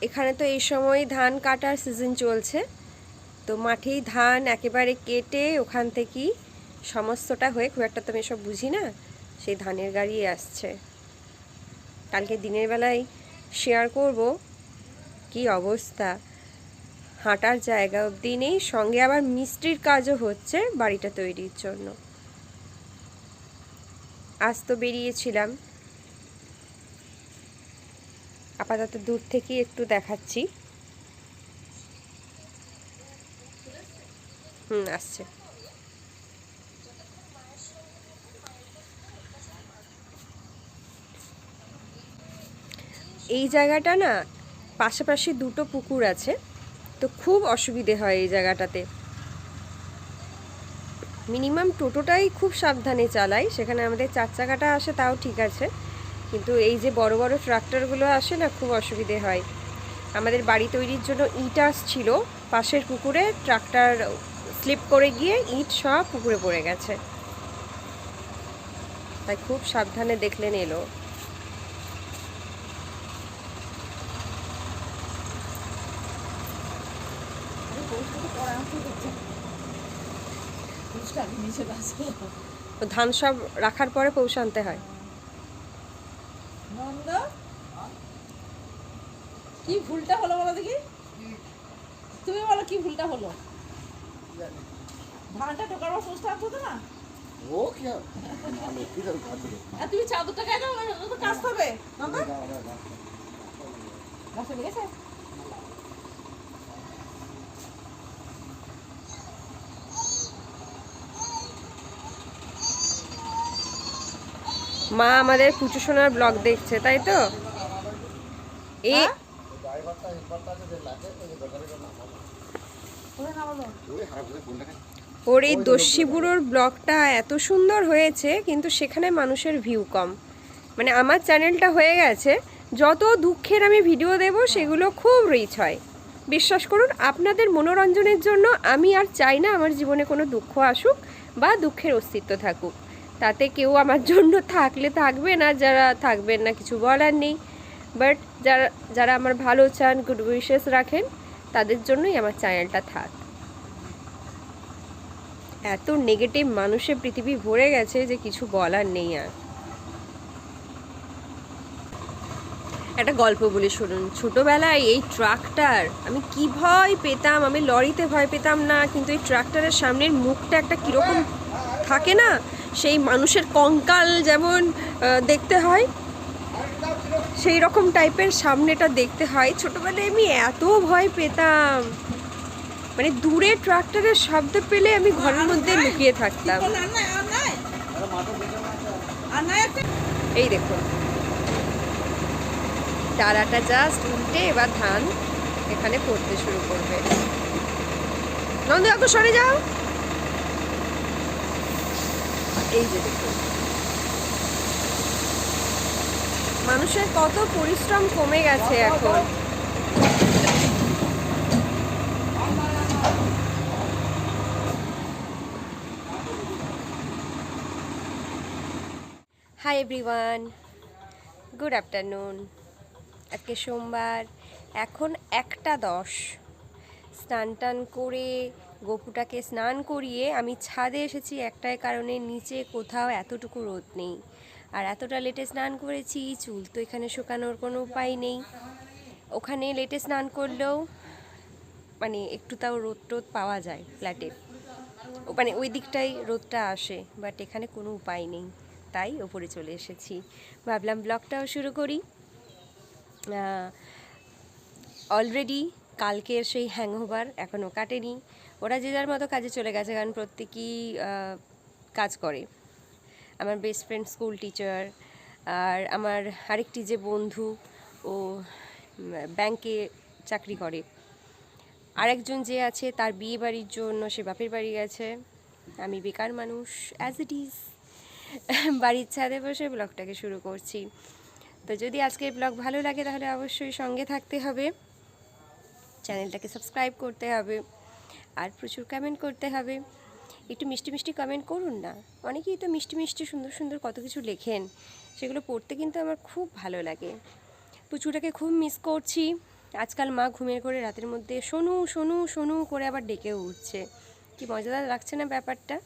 এখানে তো এই সময় ধান কাটার সিজন চলছে, তো মাঠেই ধান একেবারে কেটে ওখান থেকেই সমস্তটা হয়ে, খুব একটা তো আমি এসব বুঝি না, সেই ধানের গাড়ি আসছে। কালকে দিনের বেলায় শেয়ার করব কি অবস্থা, হাঁটার জায়গা অবধি নেই, সঙ্গে আবার মিস্ত্রির কাজও হচ্ছে বাড়িটা তৈরির জন্য। আজ তো বেরিয়েছিলাম, আপাতত দূর থেকেই একটু দেখাচ্ছি। আসছে। এই জায়গাটা না পাশাপাশি দুটো পুকুর আছে, তো খুব অসুবিধে হয় এই জায়গাটাতে। মিনিমাম টোটোটাই খুব সাবধানে চালাই, সেখানে আমাদের 4 চাকাটা আসে তাও ঠিক আছে, কিন্তু এই যে বড় বড় ট্রাক্টরগুলো আসে না, খুব অসুবিধে হয়। আমাদের বাড়ি তৈরির জন্য ইট আসছিল, পাশের পুকুরে ট্রাক্টর স্লিপ করে গিয়ে ইট সব পুকুরে পড়ে গেছে, তাই খুব সাবধানে দেখলেন এলো। ধান সব রাখার পরে পৌঁছে আনতে হয়। কি ভুলটা হলো বলো দেখি, তুমি বলো কি ভুলটা হলো। ধানটা ঢোকাবার পোস্ট আনছো তো না, ও কি আর তুমি চাদরটা গায়ে দাও, তো কাজ হবে বাবা। গাছে লেগেছে। মা আমাদের পুচু সোনার ব্লগ দেখছে, তাই তো? এই ওর এই দস্যি বুড়োর ব্লগটা এত সুন্দর হয়েছে, কিন্তু সেখানে মানুষের ভিউ কম। মানে আমার চ্যানেলটা হয়ে গেছে, যত দুঃখের আমি ভিডিও দেব সেগুলো খুব রিচ হয়। বিশ্বাস করুন, আপনাদের মনোরঞ্জনের জন্য আমি আর চাই না আমার জীবনে কোনো দুঃখ আসুক বা দুঃখের অস্তিত্ব থাকুক। তাতে কেউ আমার জন্য থাকলে থাকবে না, যারা থাকবেন না কিছু বলার নেই, বাট যারা যারা আমার ভালো চান, গুড উইশেস রাখেন, তাদের জন্যই আমার চ্যানেলটা থাক। এত নেগেটিভ মানুষে পৃথিবী ভরে গেছে যে কিছু বলার নেই আর। একটা গল্প বলি শুনুন। ছোটবেলায় এই ট্রাক্টর আমি কি ভয় পেতাম, আমি লরিতে ভয় পেতাম না, কিন্তু এই ট্রাক্টরের সামনের মুখটা একটা কীরকম থাকে না, সেই মানুষের কঙ্কাল যেমন দেখতে হয়, সেই রকম টাইপের সামনেটা দেখতে হয়। ছোটবেলায় আমি এত ভয় পেতাম, মানে দূরে ট্রাক্টরের শব্দ পেলে আমি ঘরের মধ্যে লুকিয়ে থাকতাম। এই দেখুন, চারাটা জাস্ট উল্টে এবার ধান এখানে পড়তে শুরু করবে। নন্দ কাকু সরে যাও। এই যে দেখুন, মানুষের কত পরিশ্রম কমে গেছে এখন। Hi everyone, good afternoon. আজকে সোমবার, এখন 1:10। স্নান টান করে গপুটাকে স্নান করিয়ে আমি ছাদে এসেছি একটাই কারণে, নিচে কোথাও এতটুকু রোদ নেই। আর এতটা লেটে স্নান করেছি, চুল তো এখানে শুকানোর কোনো উপায় নেই। ওখানে লেটে স্নান করলেও মানে একটু তাও রোদ টোদ পাওয়া যায় ফ্ল্যাটে, মানে ওই দিকটাই রোদটা আসে, বাট এখানে কোনো উপায় নেই, তাই ওপরে চলে এসেছি। ভাবলাম ব্লগটাও শুরু করি। অলরেডি কালকের সেই হ্যাংওভার এখনও কাটেনি। ওরা যে যার মতো কাজে চলে গেছে, কারণ প্রত্যেকেই কাজ করে। আমার বেস্ট ফ্রেন্ড স্কুল টিচার, আর আমার আরেকটি যে বন্ধু ও ব্যাংকে চাকরি করে, আরেকজন যে আছে তার বিয়ে বাড়ির জন্য সে বাপের বাড়ি গেছে। আমি বেকার মানুষ, অ্যাজ ইট ইজ, বাড়ির ছাদে বসে ব্লগটাকে শুরু করছি। তো যদি আজকের ব্লগ ভালো লাগে তাহলে অবশ্যই সঙ্গে থাকতে হবে, চ্যানেলটাকে সাবস্ক্রাইব করতে হবে, আর প্রচুর কমেন্ট করতে হবে। একটু মিষ্টি মিষ্টি কমেন্ট করুন না, অনেকেই তো মিষ্টি মিষ্টি সুন্দর সুন্দর কত কিছু লেখেন, সেগুলো পড়তে কিন্তু আমার খুব ভালো লাগে। পুচুটাকে খুব মিস করছি, আজকাল মা ঘুমিয়ে করে রাতের মধ্যে শোনু শোনু শোনু করে আবার ডেকে উঠছে। কি মজাদার লাগছে না ব্যাপারটা?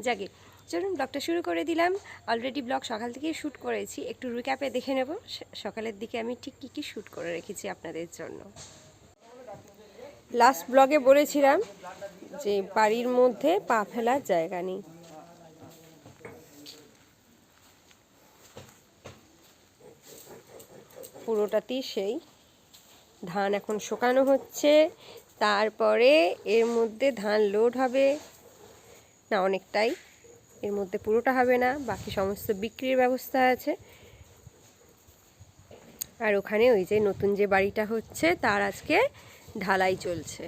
যাকে চলুন ব্লগটা শুরু করে দিলাম। অলরেডি ব্লগ সকাল থেকেই শ্যুট করেছি, একটু রিক্যাপে দেখে নেব সকালের দিকে আমি ঠিক কী কী শ্যুট করে রেখেছি আপনাদের জন্য। লাস্ট ব্লগে বলেছিলাম যে বাড়ির মধ্যে পা ফেলার জায়গা নেই। পুরোটাতেই সেই ধান এখন শুকানো হচ্ছে, তারপরে এর মধ্যে ধান লোড হবে না, অনেকটাই, এর মধ্যে পুরোটা হবে না, বাকি সমস্ত বিক্রির ব্যবস্থা আছে। আর ওখানে ওই যে নতুন যে বাড়িটা হচ্ছে তার আজকে ঢালাই চলছে।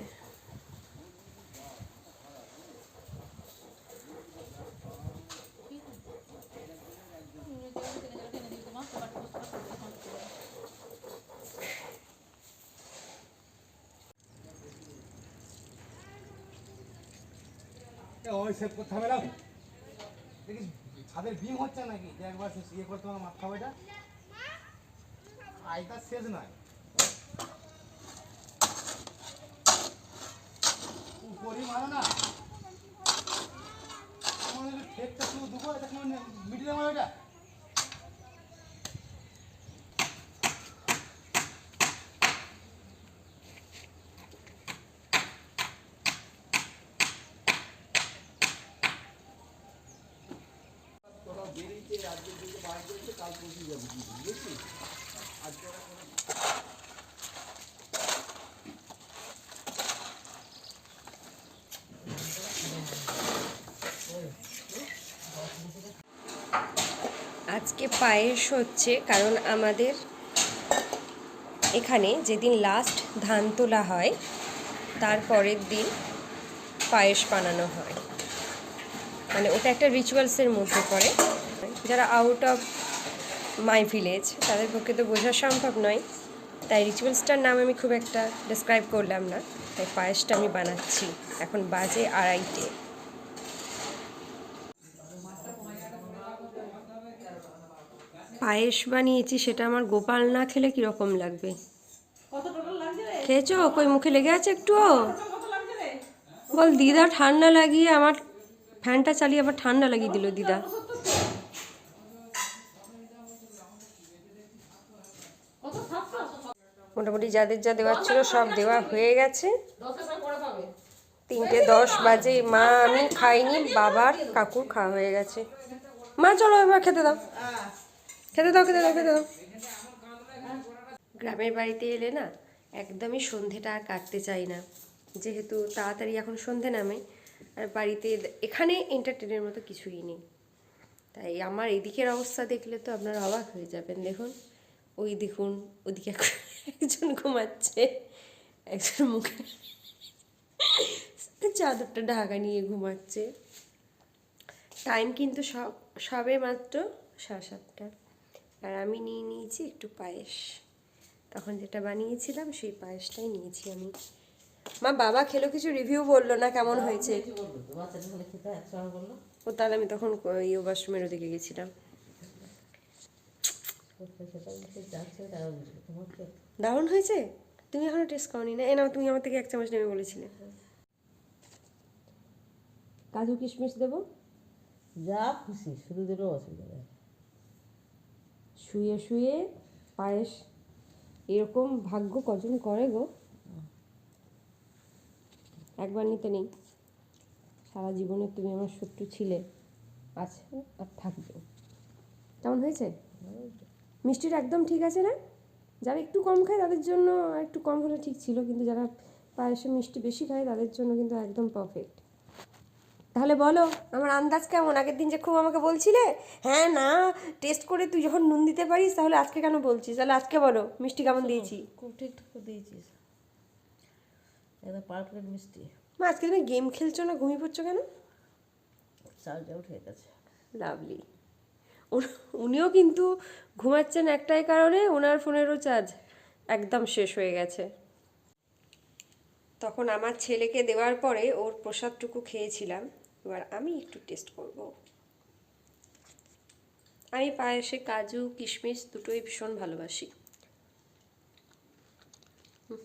ওই সেভ করতে হবে না দেখিস ছাদের বিম হচ্ছে নাকি যে একবার ইয়ে করতে হবে মাথা ওইটা আইটা শেষ নয় উপরই মারো না আমাদের ঠেকটা শুধু দুপুর এটা মিডিলে মারো এটা আজকে পায়েস হচ্ছে, কারণ আমাদের এখানে যেদিন লাস্ট ধান তোলা হয় তার পরের দিন পায়েস বানানো হয়, মানে ওটা একটা রিচুয়ালসের মধ্যে পড়ে। যারা আউট অফ মাই ভিলেজ তাদের পক্ষে তো বোঝা সম্ভব নয়, তাই রিচুয়ালসটার নাম আমি খুব একটা ডেসক্রাইব করলাম না। তাই পায়েসটা আমি বানাচ্ছি, এখন বাজে 2:30। পায়েস বানিয়েছি, সেটা আমার গোপাল না খেলে কীরকম লাগবে? খেয়েছো? কই মুখে লেগে আছে একটুও? বল দিদা ঠান্ডা লাগিয়ে আমার ফ্যানটা চালিয়ে আবার ঠান্ডা লাগিয়ে দিল দিদা। মোটামুটি যাদের যা দেওয়ার ছিল সব দেওয়া হয়ে গেছে। 3:10 বাজে। মা আমি খাইনি, বাবার কাকুর খাওয়া হয়ে গেছে। মা চলো এবার খেতে দাও, খেতে দাও, খেতে দাও, খেতে দাও। গ্রামের বাড়িতে এলে না একদমই সন্ধেটা আর কাটতে চাই না, যেহেতু তাড়াতাড়ি এখন সন্ধে নামে। আর বাড়িতে এখানে এন্টারটেনের মতো কিছুই নেই, তাই আমার এদিকের অবস্থা দেখলে তো আপনারা অবাক হয়ে যাবেন। দেখুন, ওই দেখুন, ওদিকে একজন ঘুমাচ্ছে, একজন মুখে চাদরটা ঢাকা নিয়ে ঘুমাচ্ছে। টাইম কিন্তু সবে মাত্র 7:30, আর আমি নিয়ে নিয়েছি একটু পায়েস। তখন যেটা বানিয়েছিলাম সেই পায়েসটাই নিয়েছি আমি। মা বাবা খেলো, কিছু রিভিউ বললো না কেমন হয়েছে। ও তাহলে আমি তখন ওয়াশরুমের ওদিকে গেছিলাম। দারুণ হয়েছে। তুমি এখনো টেস্ট করনি না? এ নাও, তুমি আমার থেকে 1 চামচ নেবে বলেছিলে। কাজু কিশমিশ দেবো, যা খুশি শুরু দিলেও অসুবিধা নেই। শুয়ে শুয়ে পায়েস এরকম ভাগ্য কজন করে গো? একবার নিতে নেই, সারা জীবনে তুমি আমার শত্রু ছিলে, আছে আর থাকবে। কেমন হয়েছে? মিষ্টিটা একদম ঠিক আছে না? যারা একটু কম খায় তাদের জন্য একটু কম হলে ঠিক ছিল, কিন্তু যারা পায়েসে মিষ্টি বেশি খায় তাদের জন্য কিন্তু একদম পারফেক্ট। তাহলে বলো আমার আন্দাজ কেমন? আগের দিন যে খুব আমাকে বলছিলে হ্যাঁ না টেস্ট করে তুই যখন নুন দিতে পারিস, তাহলে আজকে কেন বলছিস? তাহলে আজকে বলো মিষ্টি কেমন দিয়েছি। খুব ঠিকঠাক দিয়েছিস, একদম পারফেক্ট মিষ্টি। মা আজকে তুমি গেম খেলছো না, ঘুমিয়ে পড়ছো কেন? চার্জ আউট হয়ে গেছে। লাভলি। উনিও কিন্তু ঘুমাচ্ছেন একটাই কারণে, ওনার ফোনেরও চার্জ একদম শেষ হয়ে গেছে। তখন আমার ছেলেকে দেওয়ার পরে ওর প্রসাদটুকু খেয়েছিলাম, এবার আমি একটু টেস্ট করব। আমি পায়েসে কাজু কিশমিশ দুটোই ভীষণ ভালোবাসি। পুরো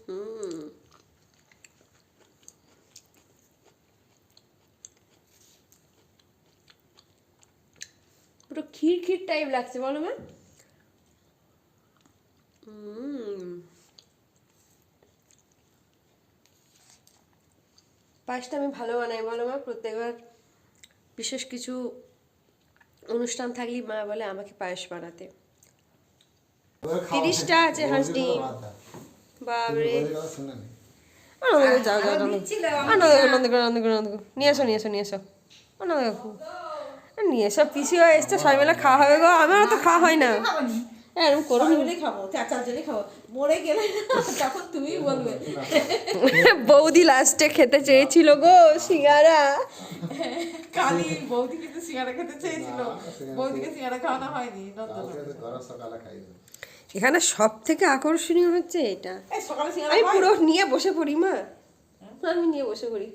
ক্ষীর ক্ষীর টাইপ লাগছে বলো মা। পায়েসটা আমি ভালো বানাই বলো মা। প্রত্যেকবার বিশেষ কিছু অনুষ্ঠান থাকলেই মা বলে আমাকে পায়েস বানাতে। 30টা আছে হাঁসটি। বাবরে আনন্দ যাও যাও আনন্দ করো আনন্দ করো আনন্দ করো। নিয়ে এসো নিয়ে এসো নিয়ে এসো আনন্দ করো। নিয়ে এসো পিসি হয়ে এসছে সবাই মিলে খাওয়া হবে গো। আমারও তো খাওয়া হয় না। এরকম করো মিলে খাবো, 4 জনই খাবো। মরে গেলে তখন তুমি বলবে। বৌদি লাস্টে খেতে চেয়েছিল গো সিঙ্গারা। কালি বৌদি কিন্তু সিঙ্গারা খেতে চেয়েছিল, বৌদিকে সিঙ্গারা খাওয়ানো হয়নি। এখানে সব থেকে আকর্ষণীয় হচ্ছে এটা। এই সকালে সিঙ্গারা আমি খাওয়াই? পুরো নিয়ে বসে পড়ি মা, আমি নিয়ে বসে পড়ি।